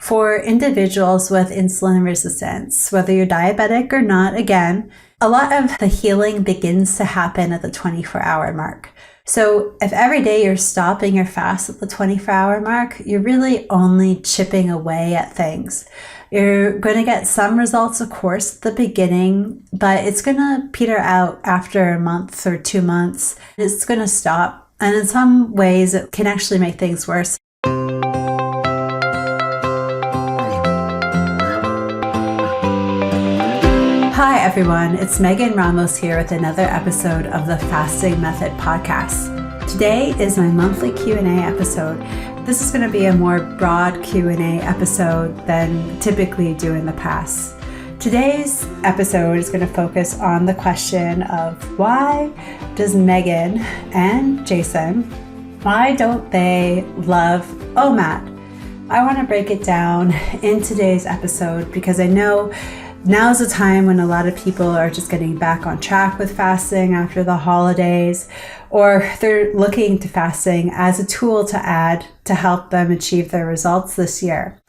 For individuals with insulin resistance, whether you're diabetic or not, again, a lot of the healing begins to happen at the 24-hour mark. So if every day you're stopping your fast at the 24-hour mark, you're really only chipping away at things. You're going to get some results, of course, at the beginning, but it's going to peter out after a month or 2 months. It's going to stop. And in some ways, it can actually make things worse. Hi everyone, it's Megan Ramos here with another episode of the Fasting Method podcast. Today is my monthly Q&A episode. This is going to be a more broad Q&A episode than typically do in the past. Today's episode is going to focus on the question of why does Megan and Jason, why don't they love OMAD? I want to break it down in today's episode because I know now's the time when a lot of people are just getting back on track with fasting after the holidays, or they're looking to fasting as a tool to add to help them achieve their results this year.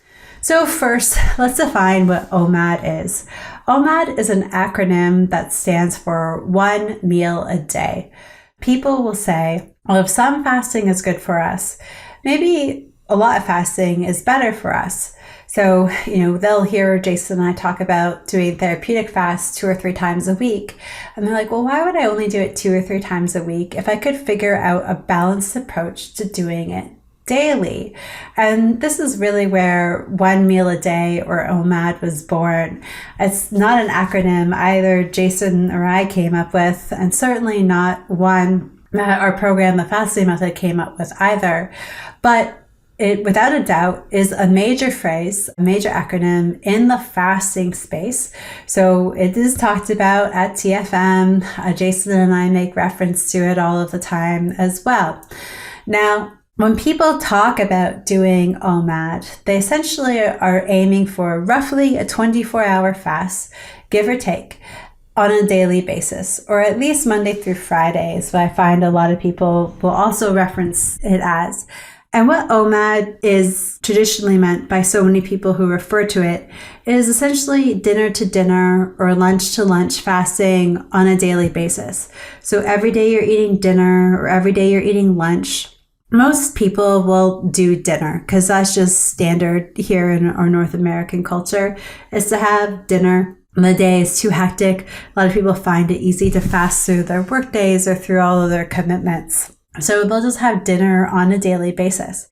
So first, let's define what OMAD is. OMAD is an acronym that stands for 1 meal a day. People will say, well, if some fasting is good for us, maybe a lot of fasting is better for us. So, they'll hear Jason and I talk about doing therapeutic fasts 2 or 3 times a week. And they're like, well, why would I only do it 2 or 3 times a week if I could figure out a balanced approach to doing it daily? And this is really where 1 meal a day, or OMAD, was born. It's not an acronym either Jason or I came up with, and certainly not one that our program, the Fasting Method, came up with either. But it, without a doubt, is a major phrase, a major acronym in the fasting space. So it is talked about at TFM. Jason and I make reference to it all of the time as well. Now, when people talk about doing OMAD, they essentially are aiming for roughly a 24-hour fast, give or take, on a daily basis, or at least Monday through Friday is what I find a lot of people will also reference it as. And what OMAD is traditionally meant by so many people who refer to it is essentially dinner to dinner or lunch to lunch fasting on a daily basis. So every day you're eating dinner or every day you're eating lunch. Most people will do dinner because that's just standard here in our North American culture, is to have dinner. The day is too hectic. A lot of people find it easy to fast through their work days or through all of their commitments. So they'll just have dinner on a daily basis.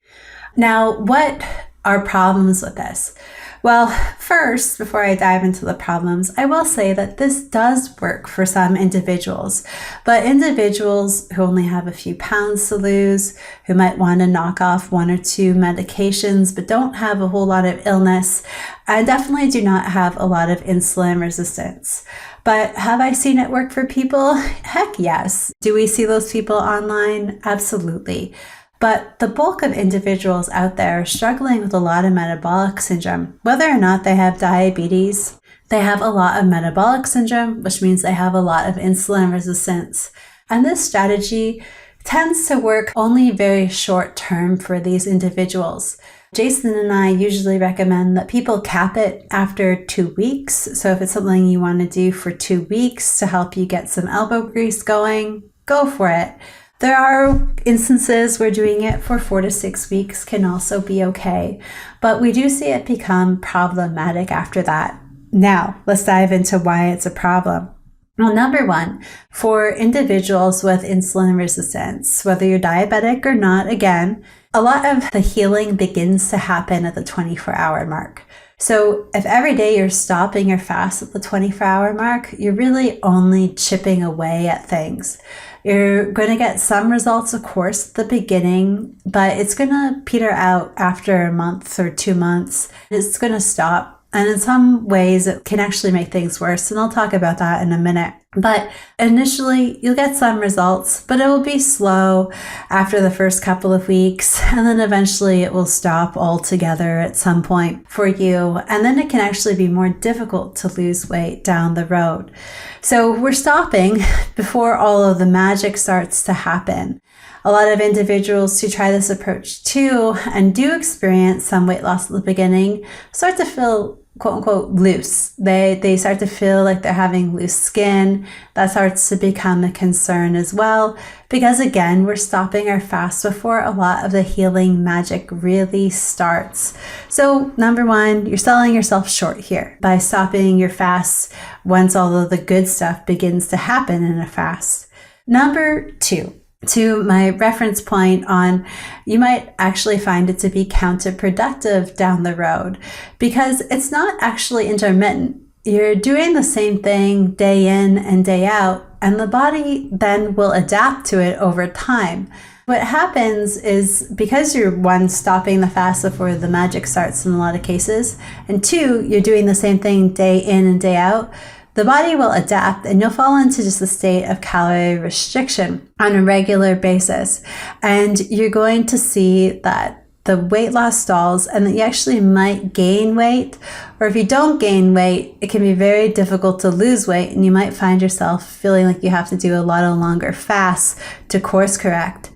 Now, what are problems with this? Well, first, before I dive into the problems, I will say that this does work for some individuals, but individuals who only have a few pounds to lose, who might want to knock off 1 or 2 medications, but don't have a whole lot of illness, and definitely do not have a lot of insulin resistance. But have I seen it work for people? Heck yes. Do we see those people online? Absolutely. But the bulk of individuals out there are struggling with a lot of metabolic syndrome. Whether or not they have diabetes, they have a lot of metabolic syndrome, which means they have a lot of insulin resistance. And this strategy tends to work only very short term for these individuals. Jason and I usually recommend that people cap it after 2 weeks. So if it's something you want to do for 2 weeks to help you get some elbow grease going, go for it. There are instances where doing it for 4 to 6 weeks can also be okay, but we do see it become problematic after that. Now, let's dive into why it's a problem. Well, number one, for individuals with insulin resistance, whether you're diabetic or not, again, a lot of the healing begins to happen at the 24-hour mark. So if every day you're stopping your fast at the 24-hour mark, you're really only chipping away at things. You're going to get some results, of course, at the beginning, but it's going to peter out after a month or 2 months. It's going to stop. And in some ways, it can actually make things worse. And I'll talk about that in a minute. But initially, you'll get some results, but it will be slow after the first couple of weeks. And then eventually it will stop altogether at some point for you. And then it can actually be more difficult to lose weight down the road. So we're stopping before all of the magic starts to happen. A lot of individuals who try this approach too and do experience some weight loss at the beginning start to feel quote unquote loose. They start to feel like they're having loose skin. That starts to become a concern as well, because again, we're stopping our fast before a lot of the healing magic really starts. So number one, you're selling yourself short here by stopping your fast once all of the good stuff begins to happen in a fast. Number two, to my reference point on, you might actually find it to be counterproductive down the road because it's not actually intermittent. You're doing the same thing day in and day out, and the body then will adapt to it over time. What happens is, because you're one, stopping the fast before the magic starts in a lot of cases, and two, you're doing the same thing day in and day out, the body will adapt and you'll fall into just a state of calorie restriction on a regular basis. And you're going to see that the weight loss stalls and that you actually might gain weight. Or if you don't gain weight, it can be very difficult to lose weight and you might find yourself feeling like you have to do a lot of longer fasts to course correct.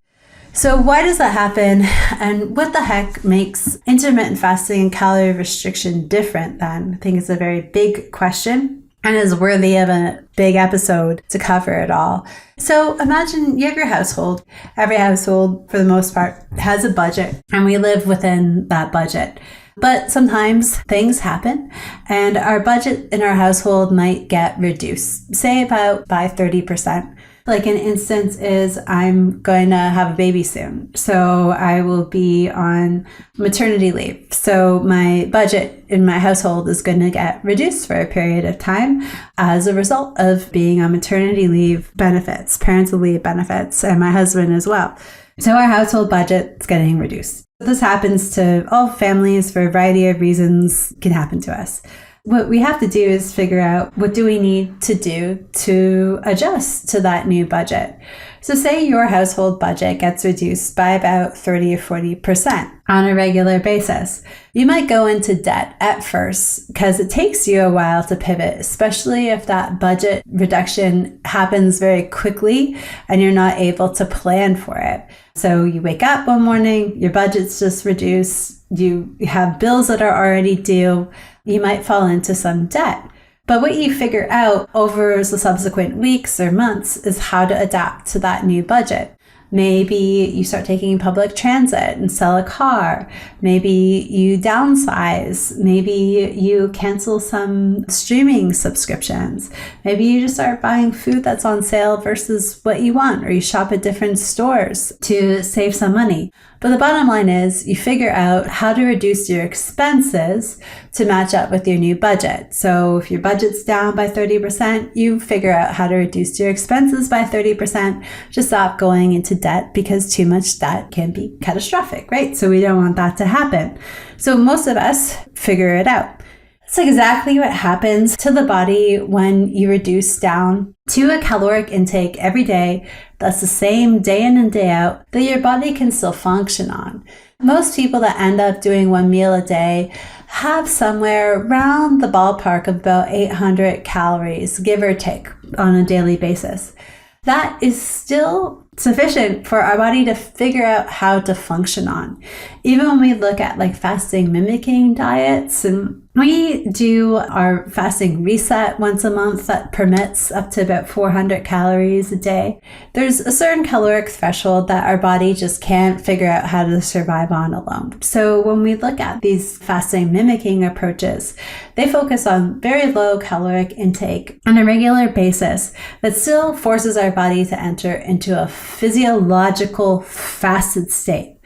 So why does that happen? And what the heck makes intermittent fasting and calorie restriction different then? I think it's a very big question and is worthy of a big episode to cover it all. So imagine you have your household. Every household, for the most part, has a budget, and we live within that budget. But sometimes things happen, and our budget in our household might get reduced, say about by 30%. Like an instance is, I'm going to have a baby soon, so I will be on maternity leave. So my budget in my household is going to get reduced for a period of time as a result of being on maternity leave benefits, parental leave benefits, and my husband as well. So our household budget is getting reduced. This happens to all families for a variety of reasons. It can happen to us. What we have to do is figure out, what do we need to do to adjust to that new budget? So say your household budget gets reduced by about 30 or 40% on a regular basis. You might go into debt at first because it takes you a while to pivot, especially if that budget reduction happens very quickly and you're not able to plan for it. So you wake up one morning, your budget's just reduced, you have bills that are already due, you might fall into some debt. But what you figure out over the subsequent weeks or months is how to adapt to that new budget. Maybe you start taking public transit and sell a car. Maybe you downsize. Maybe you cancel some streaming subscriptions. Maybe you just start buying food that's on sale versus what you want, or you shop at different stores to save some money. But the bottom line is you figure out how to reduce your expenses to match up with your new budget. So if your budget's down by 30%, you figure out how to reduce your expenses by 30% to stop going into debt, because too much debt can be catastrophic, right? So we don't want that to happen. So most of us figure it out. It's exactly what happens to the body when you reduce down to a caloric intake every day that's the same day in and day out that your body can still function on. Most people that end up doing one meal a day have somewhere around the ballpark of about 800 calories, give or take, on a daily basis. That is still sufficient for our body to figure out how to function on. Even when we look at like fasting mimicking diets, and we do our fasting reset once a month that permits up to about 400 calories a day. There's a certain caloric threshold that our body just can't figure out how to survive on alone. So when we look at these fasting mimicking approaches, they focus on very low caloric intake on a regular basis that still forces our body to enter into a physiological fasted state.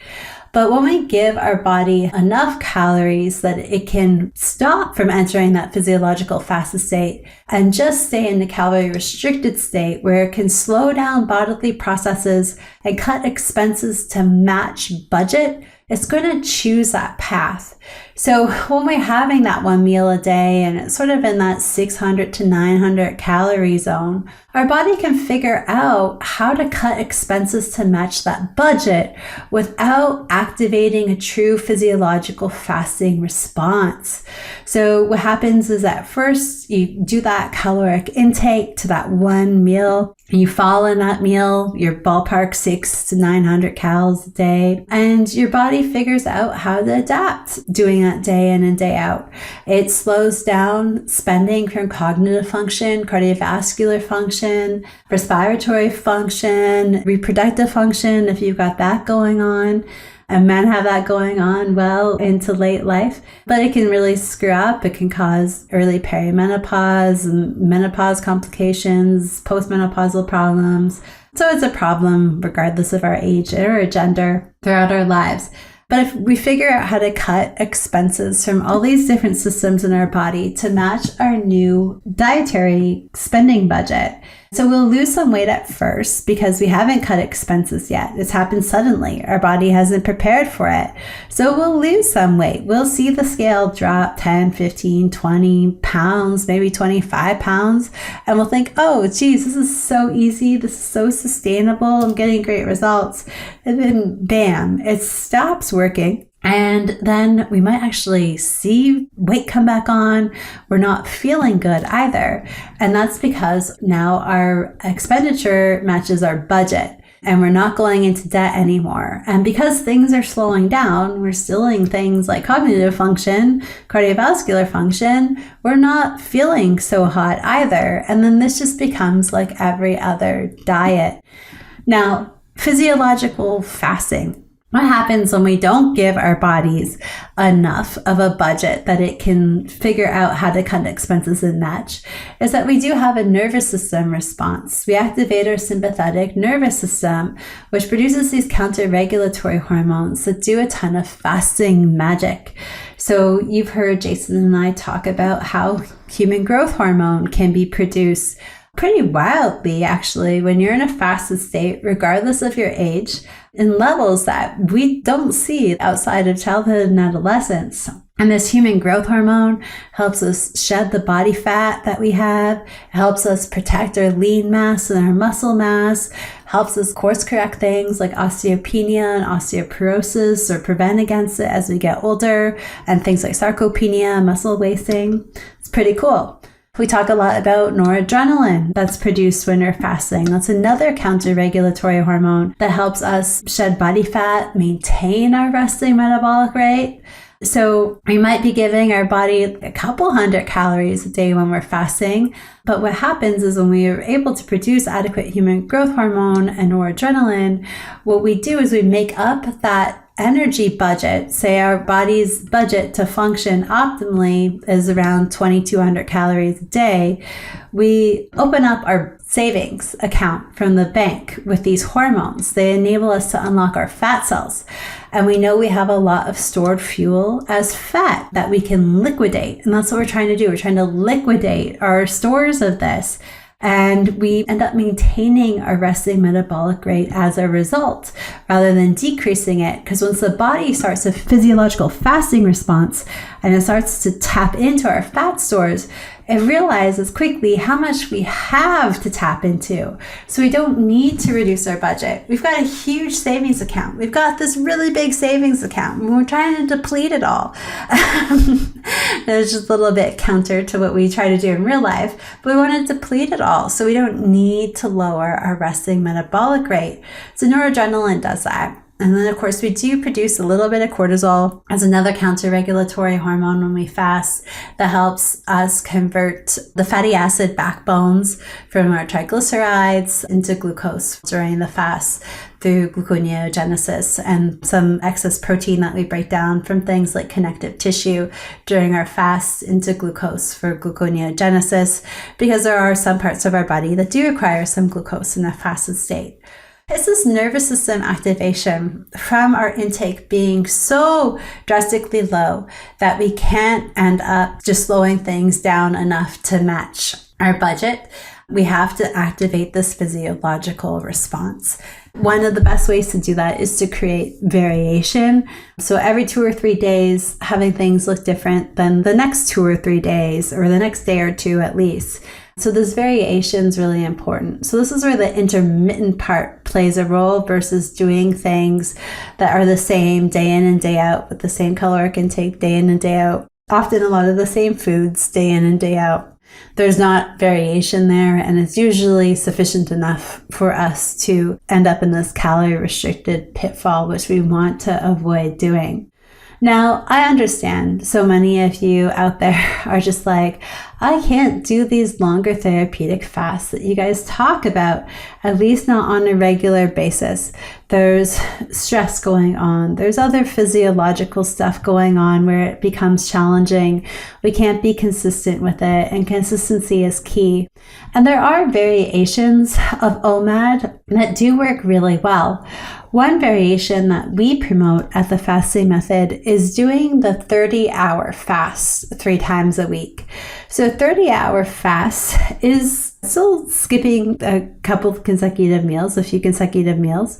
But when we give our body enough calories that it can stop from entering that physiological fasted state and just stay in the calorie restricted state where it can slow down bodily processes and cut expenses to match budget, it's going to choose that path. So when we're having that one meal a day and it's sort of in that 600 to 900 calorie zone, our body can figure out how to cut expenses to match that budget without activating a true physiological fasting response. So what happens is at first you do that caloric intake to that one meal, and you fall in that meal, your ballpark 600 to 900 calories a day, and your body figures out how to adapt doing that day in and day out. It slows down spending from cognitive function, cardiovascular function, respiratory function, reproductive function, if you've got that going on. And men have that going on well into late life, but it can really screw up. It can cause early perimenopause, menopause complications, postmenopausal problems. So it's a problem regardless of our age or our gender throughout our lives. But if we figure out how to cut expenses from all these different systems in our body to match our new dietary spending budget, so we'll lose some weight at first because we haven't cut expenses yet. It's happened suddenly. Our body hasn't prepared for it. So we'll lose some weight. We'll see the scale drop 10, 15, 20 pounds, maybe 25 pounds. And we'll think, oh, geez, this is so easy. This is so sustainable. I'm getting great results. And then bam, it stops working. And then we might actually see weight come back on. We're not feeling good either. And that's because now our expenditure matches our budget and we're not going into debt anymore. And because things are slowing down, we're stealing things like cognitive function, cardiovascular function. We're not feeling so hot either. And then this just becomes like every other diet. Now, physiological fasting. What happens when we don't give our bodies enough of a budget that it can figure out how to cut expenses and match is that we do have a nervous system response. We activate our sympathetic nervous system, which produces these counter-regulatory hormones that do a ton of fasting magic. So you've heard Jason and I talk about how human growth hormone can be produced pretty wildly, actually, when you're in a fasted state, regardless of your age, in levels that we don't see outside of childhood and adolescence. And this human growth hormone helps us shed the body fat that we have, it helps us protect our lean mass and our muscle mass, helps us course correct things like osteopenia and osteoporosis or prevent against it as we get older, and things like sarcopenia, muscle wasting. It's pretty cool. We talk a lot about noradrenaline that's produced when we're fasting. That's another counter-regulatory hormone that helps us shed body fat, maintain our resting metabolic rate. So we might be giving our body a couple hundred calories a day when we're fasting. But what happens is when we are able to produce adequate human growth hormone and noradrenaline, what we do is we make up that energy budget. Say our body's budget to function optimally is around 2,200 calories a day. We open up our savings account from the bank with these hormones. They enable us to unlock our fat cells. And we know we have a lot of stored fuel as fat that we can liquidate. And that's what we're trying to do. We're trying to liquidate our stores of this. And we end up maintaining our resting metabolic rate as a result, rather than decreasing it. Because once the body starts a physiological fasting response and it starts to tap into our fat stores, it realizes quickly how much we have to tap into. So we don't need to reduce our budget. We've got a huge savings account. We've got this really big savings account, and we're trying to deplete it all. It's just a little bit counter to what we try to do in real life, but we want to deplete it all. So we don't need to lower our resting metabolic rate. So noradrenaline does that. And then, of course, we do produce a little bit of cortisol as another counter-regulatory hormone when we fast that helps us convert the fatty acid backbones from our triglycerides into glucose during the fast through gluconeogenesis, and some excess protein that we break down from things like connective tissue during our fast into glucose for gluconeogenesis, because there are some parts of our body that do require some glucose in a fasted state. It's this nervous system activation from our intake being so drastically low that we can't end up just slowing things down enough to match our budget. We have to activate this physiological response. One of the best ways to do that is to create variation. So every 2 or 3 days, having things look different than the next 2 or 3 days, or the next day or two at least. So this variation is really important. So this is where the intermittent part plays a role versus doing things that are the same day in and day out with the same caloric intake day in and day out. Often a lot of the same foods day in and day out. There's not variation there, and it's usually sufficient enough for us to end up in this calorie restricted pitfall, which we want to avoid doing. Now, I understand so many of you out there are just like, I can't do these longer therapeutic fasts that you guys talk about, at least not on a regular basis. There's stress going on. There's other physiological stuff going on where it becomes challenging. We can't be consistent with it, and consistency is key. And there are variations of OMAD that do work really well. One variation that we promote at the Fasting Method is doing the 30-hour fast 3 times a week. So 30-hour fast is still skipping a couple of consecutive meals, a few consecutive meals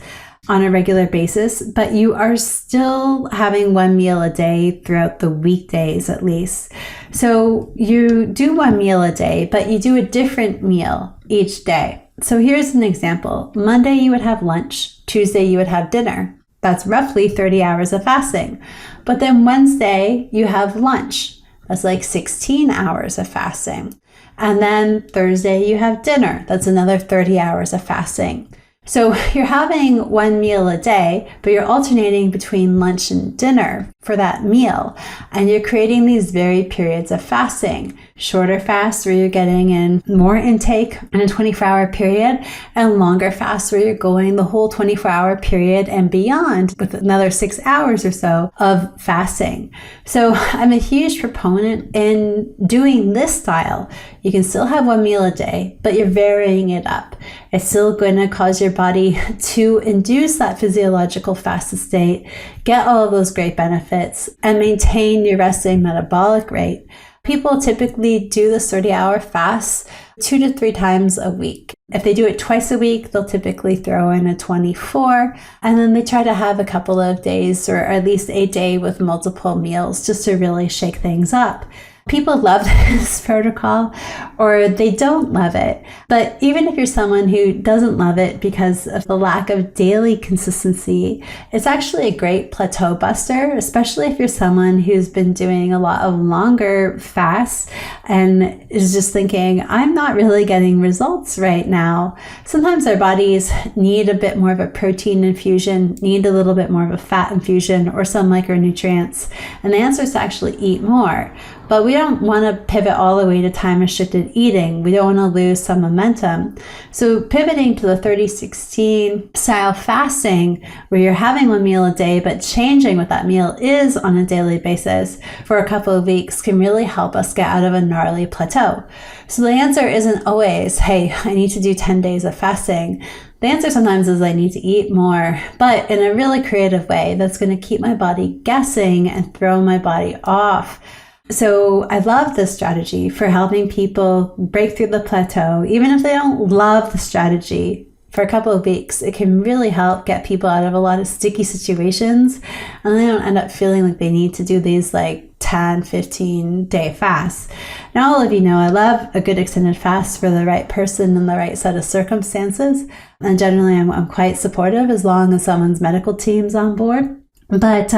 on a regular basis, but you are still having 1 meal a day throughout the weekdays at least. So you do 1 meal a day, but you do a different meal each day. So here's an example. Monday you would have lunch, Tuesday you would have dinner. That's roughly 30 hours of fasting. But then Wednesday you have lunch. That's like 16 hours of fasting. And then Thursday you have dinner. That's another 30 hours of fasting. So you're having 1 meal a day, but you're alternating between lunch and dinner for that meal. And you're creating these varied periods of fasting. Shorter fasts where you're getting in more intake in a 24-hour period, and longer fasts where you're going the whole 24-hour period and beyond with another 6 hours or so of fasting. So I'm a huge proponent in doing this style. You can still have 1 meal a day, but you're varying it up. It's still going to cause your body to induce that physiological fasted state, get all of those great benefits, and maintain your resting metabolic rate. People typically do this 30-hour fast 2 to 3 times a week. If they do it twice a week, they'll typically throw in a 24, and then they try to have a couple of days or at least a day with multiple meals just to really shake things up. People love this protocol or they don't love it. But even if you're someone who doesn't love it because of the lack of daily consistency, it's actually a great plateau buster, especially if you're someone who's been doing a lot of longer fasts and is just thinking, I'm not really getting results right now. Sometimes our bodies need a bit more of a protein infusion, need a little bit more of a fat infusion or some micronutrients. And the answer is to actually eat more. But we don't want to pivot all the way to time-restricted eating. We don't want to lose some momentum. So pivoting to the 30-16 style fasting, where you're having 1 meal a day, but changing what that meal is on a daily basis for a couple of weeks can really help us get out of a gnarly plateau. So the answer isn't always, hey, I need to do 10 days of fasting. The answer sometimes is I need to eat more, but in a really creative way that's going to keep my body guessing and throw my body off. So I love this strategy for helping people break through the plateau. Even if they don't love the strategy for a couple of weeks, it can really help get people out of a lot of sticky situations, and they don't end up feeling like they need to do these like 10, 15 day fasts. Now, all of you know I love a good extended fast for the right person and the right set of circumstances. And generally I'm quite supportive as long as someone's medical team's on board. But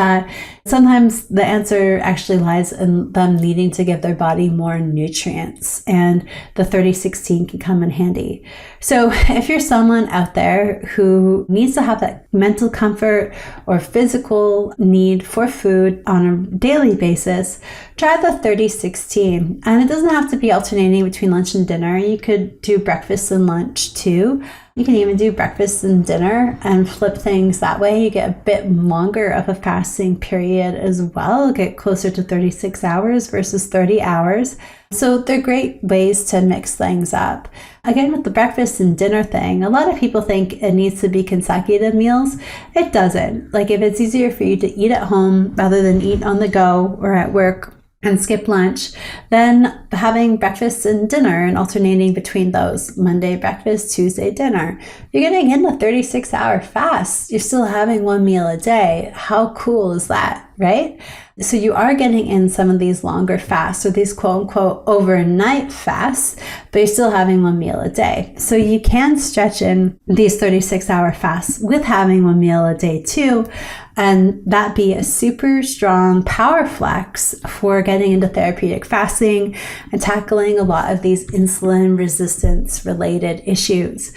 sometimes the answer actually lies in them needing to give their body more nutrients, and the 30-16 can come in handy. So if you're someone out there who needs to have that mental comfort or physical need for food on a daily basis, try the 30-16. And it doesn't have to be alternating between lunch and dinner. You could do breakfast and lunch too. You can even do breakfast and dinner and flip things that way. You get a bit longer of a fasting period as well. Get closer to 36 hours versus 30 hours. So they're great ways to mix things up. Again, with the breakfast and dinner thing, a lot of people think it needs to be consecutive meals. It doesn't. Like if it's easier for you to eat at home rather than eat on the go or at work, and skip lunch, then having breakfast and dinner and alternating between those, Monday breakfast, Tuesday dinner, you're getting in the 36-hour fast. You're still having one meal a day. How cool is that, right? So you are getting in some of these longer fasts or these quote unquote overnight fasts, but you're still having one meal a day. So you can stretch in these 36-hour fasts with having one meal a day too, and that be a super strong power flex for getting into therapeutic fasting and tackling a lot of these insulin resistance related issues.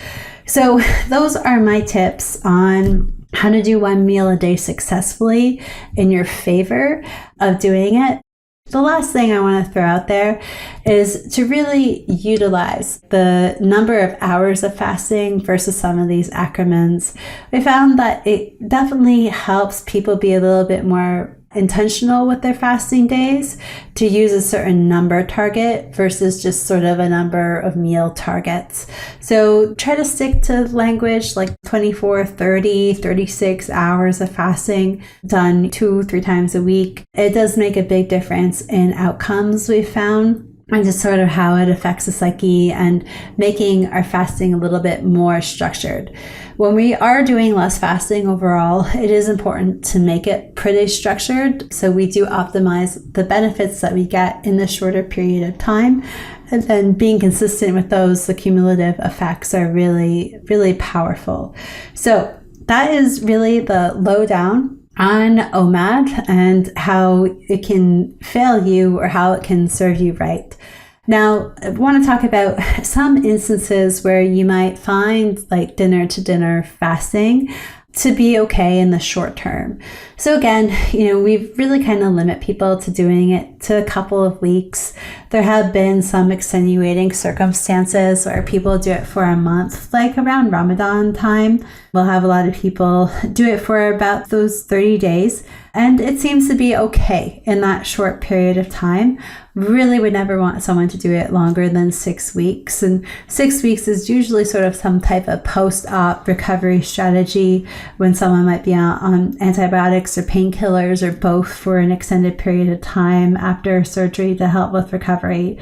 So those are my tips on how to do one meal a day successfully in your favor of doing it. The last thing I want to throw out there is to really utilize the number of hours of fasting versus some of these acronyms. We found that it definitely helps people be a little bit more intentional with their fasting days, to use a certain number target versus just sort of a number of meal targets. So try to stick to language like 24, 30, 36 hours of fasting done 2-3 times a week. It does make a big difference in outcomes we've found, and just sort of how it affects the psyche and making our fasting a little bit more structured. When we are doing less fasting overall, it is important to make it pretty structured so we do optimize the benefits that we get in the shorter period of time. And then being consistent with those, the cumulative effects are really, really powerful. So that is really the lowdown on OMAD and how it can fail you or how it can serve you right. Now, I want to talk about some instances where you might find like dinner to dinner fasting to be okay in the short term. So again, we really kind of limit people to doing it to a couple of weeks. There have been some extenuating circumstances where people do it for a month, like around Ramadan time. We'll have a lot of people do it for about those 30 days. And it seems to be okay in that short period of time. Really would never want someone to do it longer than 6 weeks. And 6 weeks is usually sort of some type of post-op recovery strategy when someone might be on antibiotics or painkillers or both for an extended period of time after surgery to help with recovery.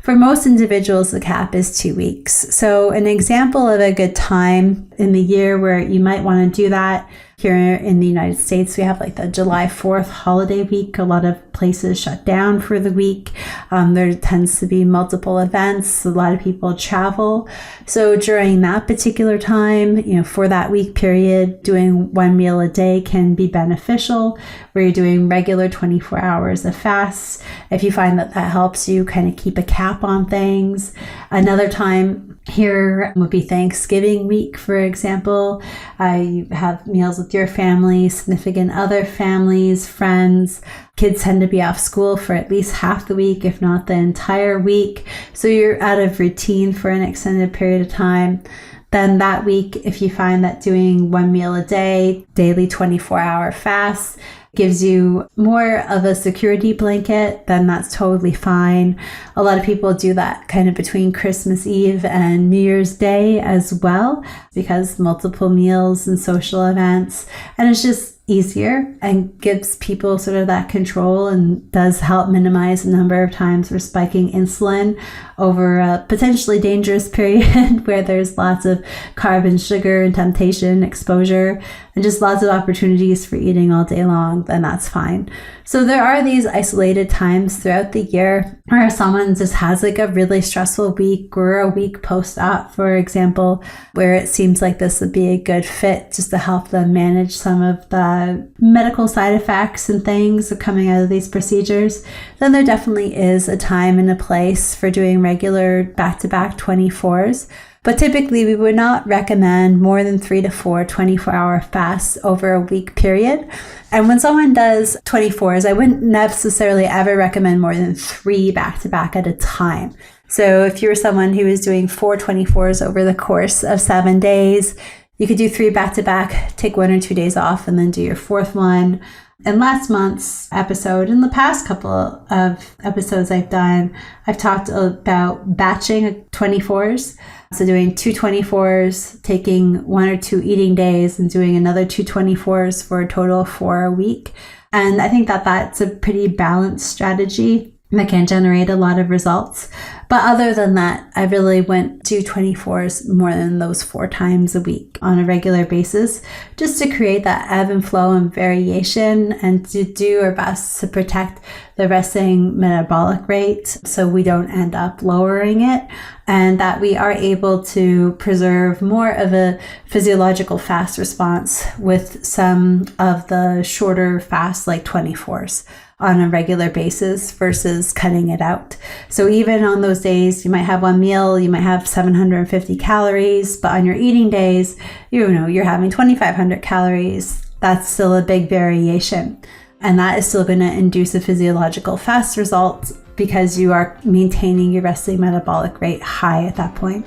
For most individuals, the cap is 2 weeks. So an example of a good time in the year where you might want to do that, here in the United States, we have like the July 4th holiday week. A lot of places shut down for the week. There tends to be multiple events. A lot of people travel. So during that particular time, for that week period, doing one meal a day can be beneficial, where you're doing regular 24 hours of fasts. If you find that that helps you kind of keep a cap on things. Another time here would be Thanksgiving week, for example. You have meals with your family, significant other families, friends. Kids tend to be off school for at least half the week, if not the entire week. So you're out of routine for an extended period of time. Then that week, if you find that doing one meal a day, daily 24-hour fasts, gives you more of a security blanket, then that's totally fine. A lot of people do that kind of between Christmas Eve and New Year's Day as well, because multiple meals and social events, and it's just easier and gives people sort of that control and does help minimize the number of times we're spiking insulin over a potentially dangerous period where there's lots of carb and sugar and temptation, exposure, and just lots of opportunities for eating all day long, then that's fine. So there are these isolated times throughout the year where someone just has like a really stressful week or a week post-op, for example, where it seems like this would be a good fit just to help them manage some of the medical side effects and things coming out of these procedures. Then there definitely is a time and a place for doing regular back-to-back 24s. But typically, we would not recommend more than 3 to 4 24-hour fasts over a week period. And when someone does 24s, I wouldn't necessarily ever recommend more than 3 back-to-back at a time. So if you were someone who was doing 4 24s over the course of 7 days, you could do 3 back-to-back, take 1 or 2 days off, and then do your 4th one. In last month's episode, in the past couple of episodes I've done, I've talked about batching 24s. So doing 2 24s, taking 1 or 2 eating days, and doing another 2 24s for a total of 4 a week. And I think that that's a pretty balanced strategy that can generate a lot of results. But other than that, I really wouldn't do 24s more than those 4 times a week on a regular basis, just to create that ebb and flow and variation, and to do our best to protect the resting metabolic rate so we don't end up lowering it, and that we are able to preserve more of a physiological fast response with some of the shorter fasts like 24s on a regular basis versus cutting it out. So even on those days, you might have one meal, you might have 750 calories, but on your eating days, you're having 2,500 calories. That's still a big variation. And that is still going to induce a physiological fast result because you are maintaining your resting metabolic rate high at that point.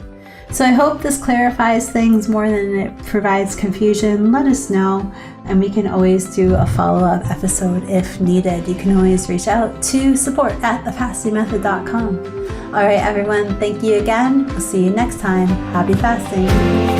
So I hope this clarifies things more than it provides confusion. Let us know, and we can always do a follow-up episode if needed. You can always reach out to support@thefastingmethod.com. All right, everyone, thank you again. I'll see you next time. Happy fasting.